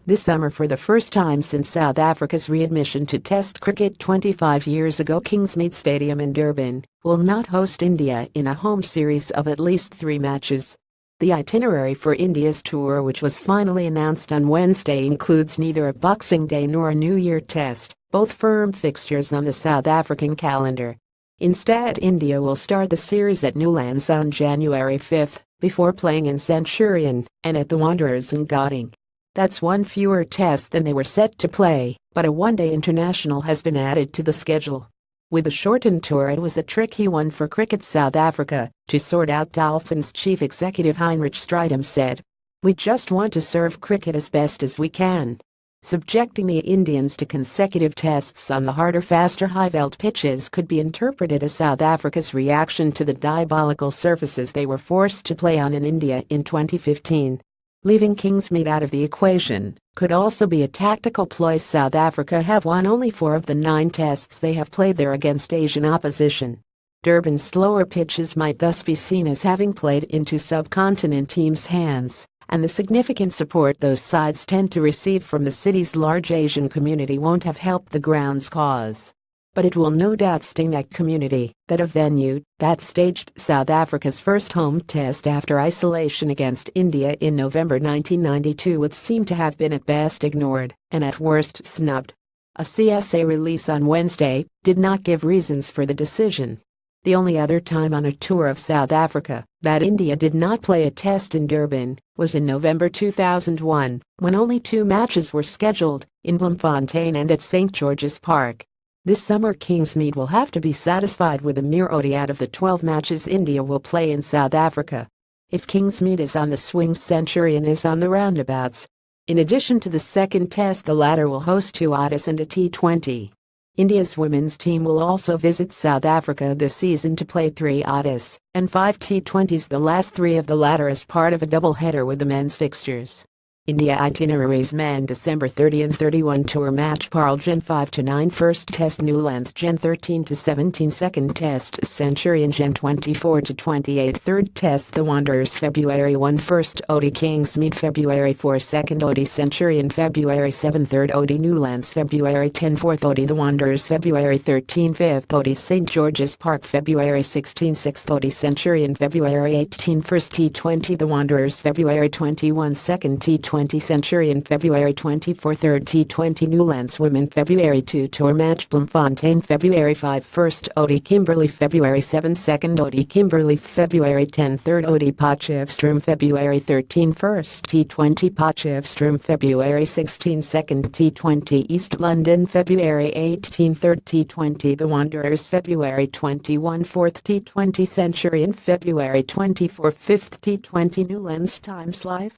This summer, for the first time since South Africa's readmission to Test cricket 25 years ago, Kingsmead Stadium in Durban will not host India in a home series of at least 3 matches. The itinerary for India's tour, which was finally announced on Wednesday, includes neither a Boxing Day nor a New Year Test, both firm fixtures on the South African calendar. Instead, India will start the series at Newlands on January 5, before playing in Centurion and at the Wanderers in Gauteng. That's one fewer test than they were set to play, but a one-day international has been added to the schedule. With the shortened tour, it was a tricky one for Cricket South Africa to sort out. Dolphins chief executive Heinrich Strijdom said, "We just want to serve cricket as best as we can." Subjecting the Indians to consecutive tests on the harder, faster high-veld pitches could be interpreted as South Africa's reaction to the diabolical surfaces they were forced to play on in India in 2015. Leaving Kingsmead out of the equation could also be a tactical ploy. South Africa have won only 4 of the 9 tests they have played there against Asian opposition. Durban's slower pitches might thus be seen as having played into subcontinent teams' hands, and the significant support those sides tend to receive from the city's large Asian community won't have helped the ground's cause. But it will no doubt sting that community that a venue that staged South Africa's first home test after isolation against India in November 1992 would seem to have been at best ignored and at worst snubbed. A CSA release on Wednesday did not give reasons for the decision. The only other time on a tour of South Africa that India did not play a test in Durban was in November 2001, when only 2 matches were scheduled, in Bloemfontein and at St. George's Park. This summer, Kingsmead will have to be satisfied with a mere ODI out of the 12 matches India will play in South Africa. If Kingsmead is on the swing, Centurion is on the roundabouts. In addition to the second test, the latter will host 2 ODIs and a T20. India's women's team will also visit South Africa this season to play 3 ODIs and 5 T20s, the last 3 of the latter as part of a doubleheader with the men's fixtures. India itineraries: Man December 30 and 31 tour match Pearl Gen 5 to 9 first test Newlands Gen 13 to 17 second test Centurion Gen 24 to 28 third test The Wanderers February 1 first ODI Kingsmead February 4 second ODI Centurion February 7 third ODI Newlands February 10 fourth ODI The Wanderers February 13 fifth ODI St. George's Park February 16 sixth ODI Centurion February 18 first T20 The Wanderers February 21 second T20 Centurion February 24 third T20 Newlands Women February 2 tour match Bloemfontein February 5 first ODI Kimberley February 7 second ODI Kimberley February 10 third ODI Potchefstroom February 13 first T20 Potchefstroom February 16 second T20 East London February 18 third T20 The Wanderers February 21 fourth T20 Centurion February 24 fifth T20 Newlands Times Live